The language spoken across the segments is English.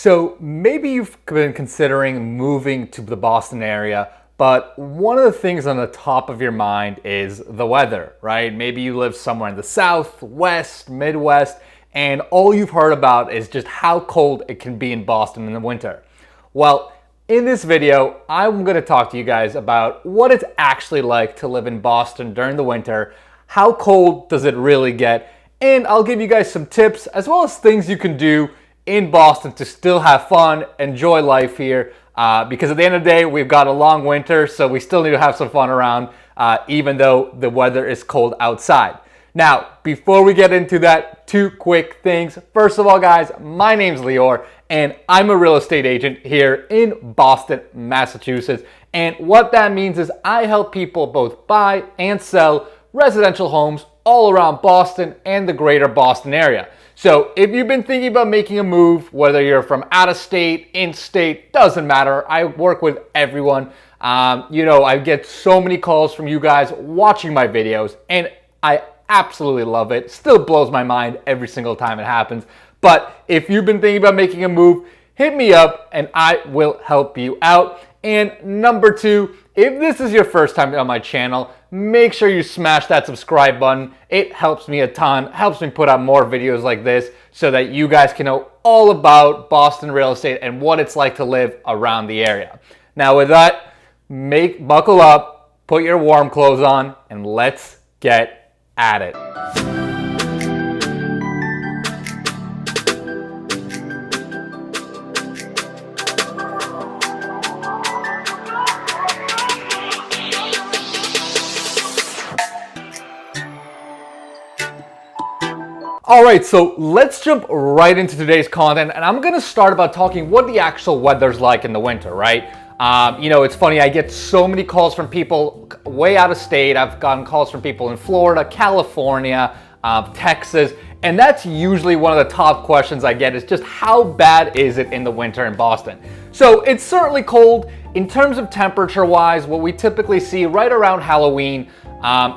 So maybe you've been considering moving to the Boston area, but one of the things on the top of your mind is the weather, right? Maybe you live somewhere in the South, West, Midwest, and all you've heard about is just how cold it can be in Boston in the winter. Well, in this video, I'm going to talk to you guys about what it's actually like to live in Boston during the winter, how cold does it really get, and I'll give you guys some tips as well as things you can do in Boston to still have fun, enjoy life here, because at the end of the day, we've got a long winter, so we still need to have some fun around, even though the weather is cold outside. Now, before we get into that, two quick things. First of all, guys, my name's Lior, and I'm a real estate agent here in Boston, Massachusetts. And what that means is I help people both buy and sell residential homes all around Boston and the greater Boston area. So if you've been thinking about making a move, whether you're from out of state, in state, doesn't matter. I work with everyone. I get so many calls from you guys watching my videos, and I absolutely love it. Still blows my mind every single time it happens. But if you've been thinking about making a move, hit me up and I will help you out. And number two, if this is your first time on my channel, make sure you smash that subscribe button. It helps me a ton, helps me put out more videos like this so that you guys can know all about Boston real estate and what it's like to live around the area. Now with that, buckle up, put your warm clothes on, and let's get at it. All right, so let's jump right into today's content, and I'm gonna start about talking what the actual weather's like in the winter, right? It's funny, I get so many calls from people way out of state. I've gotten calls from people in Florida, California, Texas, and that's usually one of the top questions I get is just how bad is it in the winter in Boston? So it's certainly cold. In terms of temperature-wise, what we typically see right around Halloween,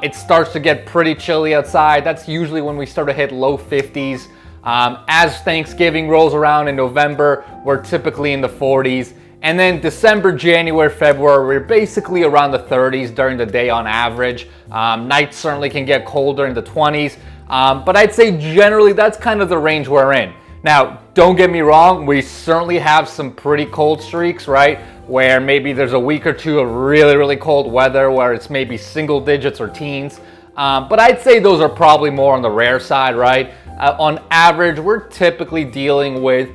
it starts to get pretty chilly outside. That's usually when we start to hit low 50s. As Thanksgiving rolls around in November, we're typically in the 40s. And then December, January, February, we're basically around the 30s during the day on average. Nights certainly can get colder in the 20s. But I'd say generally that's kind of the range we're in. Now, don't get me wrong, we certainly have some pretty cold streaks, right? Where maybe there's a week or two of really, really cold weather where it's maybe single digits or teens. But I'd say those are probably more on the rare side, right? On average, we're typically dealing with,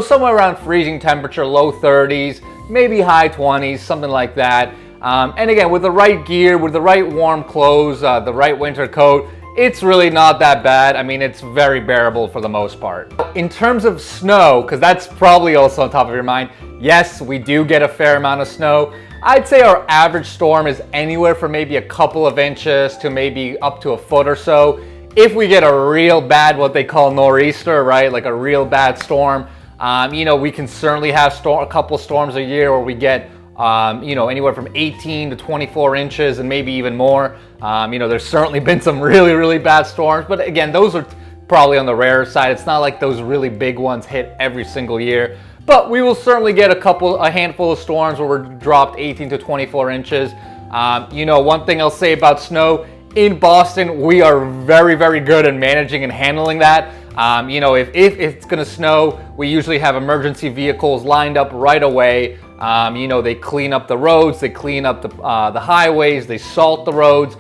somewhere around freezing temperature, low 30s, maybe high 20s, something like that. And again, with the right gear, with the right warm clothes, the right winter coat, it's really not that bad. I mean, it's very bearable for the most part. In terms of snow, because that's probably also on top of your mind, yes, we do get a fair amount of snow. I'd say our average storm is anywhere from maybe a couple of inches to maybe up to a foot or so. If we get a real bad, what they call nor'easter, right, like a real bad storm, we can certainly have a couple storms a year where we get anywhere from 18 to 24 inches and maybe even more. There's certainly been some really, really bad storms, but again, those are probably on the rarer side. It's not like those really big ones hit every single year, but we will certainly get a handful of storms where we're dropped 18 to 24 inches. One thing I'll say about snow, in Boston, we are very, very good at managing and handling that. If it's gonna snow, we usually have emergency vehicles lined up right away. They clean up the roads, they clean up the highways, they salt the roads.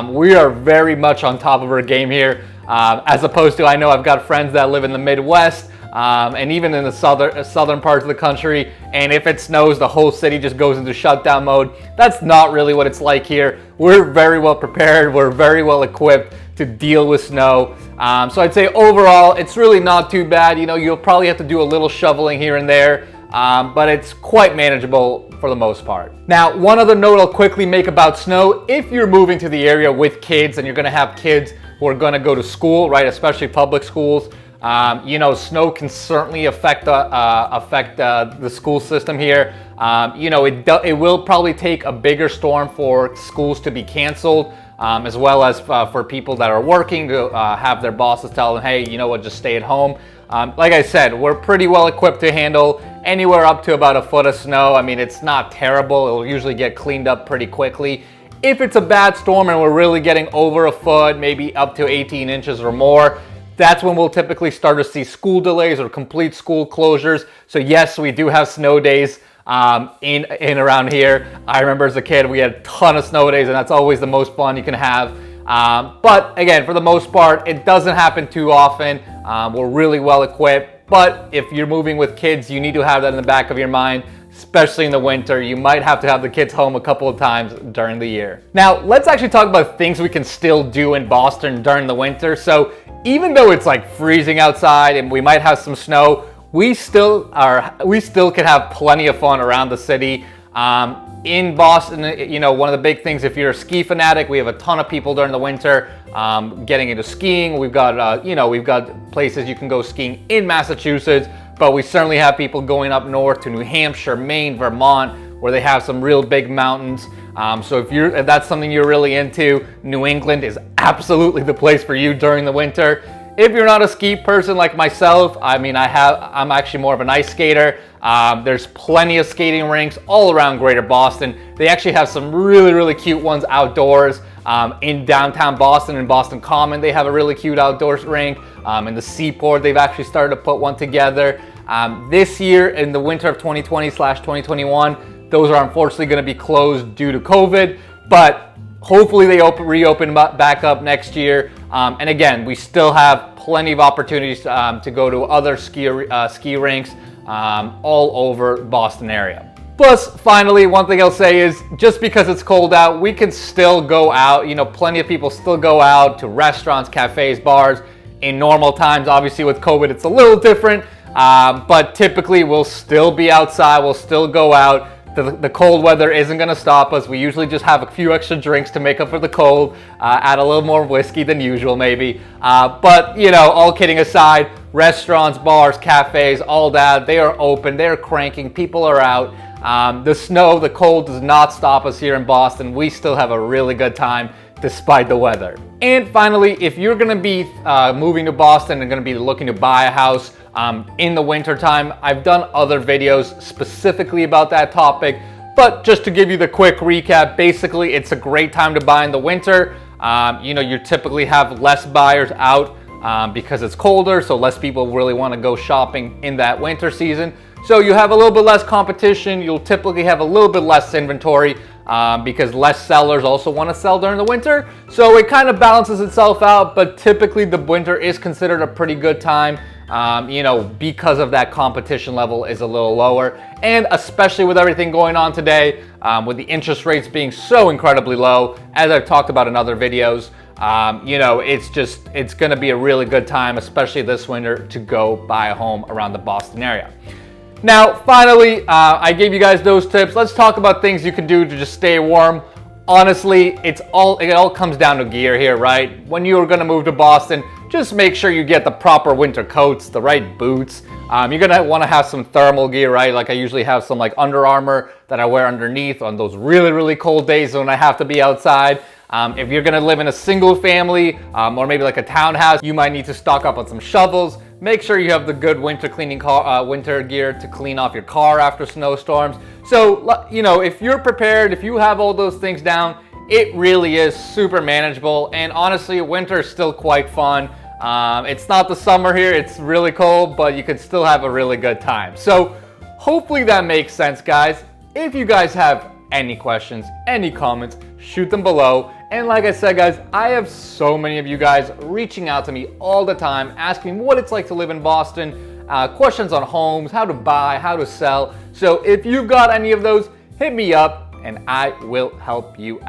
We are very much on top of our game here, as opposed to, I know I've got friends that live in the Midwest, and even in the southern parts of the country, and if it snows, the whole city just goes into shutdown mode. That's not really what it's like here. We're very well prepared, we're very well equipped to deal with snow. So I'd say overall, it's really not too bad. You'll probably have to do a little shoveling here and there, but it's quite manageable for the most part. Now, one other note I'll quickly make about snow, if you're moving to the area with kids and you're gonna have kids who are gonna go to school, right, especially public schools, snow can certainly affect the school system here. It will probably take a bigger storm for schools to be canceled. as well as for people that are working to have their bosses tell them, hey, you know what, just stay at home. Like I said, we're pretty well equipped to handle anywhere up to about a foot of snow. I mean, it's not terrible. It'll usually get cleaned up pretty quickly. If it's a bad storm and we're really getting over a foot, maybe up to 18 inches or more, that's when we'll typically start to see school delays or complete school closures. So yes, we do have snow days in around here. I remember as a kid, we had a ton of snow days, and that's always the most fun you can have. But again, for the most part, it doesn't happen too often. We're really well equipped, but if you're moving with kids, you need to have that in the back of your mind, especially in the winter. You might have to have the kids home a couple of times during the year. Now, let's actually talk about things we can still do in Boston during the winter. So even though it's like freezing outside and we might have some snow, we still can have plenty of fun around the city. In Boston, you know, one of the big things, if you're a ski fanatic, we have a ton of people during the winter getting into skiing. We've got, we've got places you can go skiing in Massachusetts, but we certainly have people going up north to New Hampshire, Maine, Vermont, where they have some real big mountains. So if that's something you're really into, New England is absolutely the place for you during the winter. If you're not a ski person like myself, I mean, I'm actually more of an ice skater. There's plenty of skating rinks all around Greater Boston. They actually have some really, really cute ones outdoors. In downtown Boston, in Boston Common, they have a really cute outdoors rink. In the Seaport, they've actually started to put one together. This year, in the winter of 2020/2021, those are unfortunately going to be closed due to COVID, but hopefully they reopen back up next year. And again, we still have plenty of opportunities to go to other ski rinks all over Boston area. Plus, finally, one thing I'll say is just because it's cold out, we can still go out. You know, plenty of people still go out to restaurants, cafes, bars in normal times. Obviously with COVID, it's a little different, but typically we'll still be outside. We'll still go out. The cold weather isn't going to stop us. We usually just have a few extra drinks to make up for the cold, add a little more whiskey than usual maybe. But, you know, all kidding aside, restaurants, bars, cafes, all that, they are open, they're cranking, people are out. The snow, the cold does not stop us here in Boston. We still have a really good time despite the weather. And finally, if you're going to be moving to Boston and going to be looking to buy a house in the winter time, I've done other videos specifically about that topic, but just to give you the quick recap, basically it's a great time to buy in the winter. You know, you typically have less buyers out because it's colder, so less people really want to go shopping in that winter season. So you have a little bit less competition. You'll typically have a little bit less inventory because less sellers also want to sell during the winter. So it kind of balances itself out, but typically the winter is considered a pretty good time, you know, because of that competition level is a little lower. And especially with everything going on today, with the interest rates being so incredibly low, as I've talked about in other videos, you know, it's going to be a really good time, especially this winter, to go buy a home around the Boston area. Now, finally, I gave you guys those tips. Let's talk about things you can do to just stay warm. Honestly, it all comes down to gear here, right? When you're going to move to Boston, just make sure you get the proper winter coats, the right boots. You're going to want to have some thermal gear, right? Like I usually have some like Under Armour that I wear underneath on those really, really cold days when I have to be outside. If you're going to live in a single family or maybe like a townhouse, you might need to stock up on some shovels. Make sure you have the good winter winter gear to clean off your car after snowstorms. So, you know, if you're prepared, if you have all those things down, it really is super manageable. And honestly, winter is still quite fun. It's not the summer here, it's really cold, but you can still have a really good time. So hopefully that makes sense, guys. If you guys have any questions, any comments, shoot them below. And like I said, guys, I have so many of you guys reaching out to me all the time, asking what it's like to live in Boston, questions on homes, how to buy, how to sell. So if you've got any of those, hit me up and I will help you out.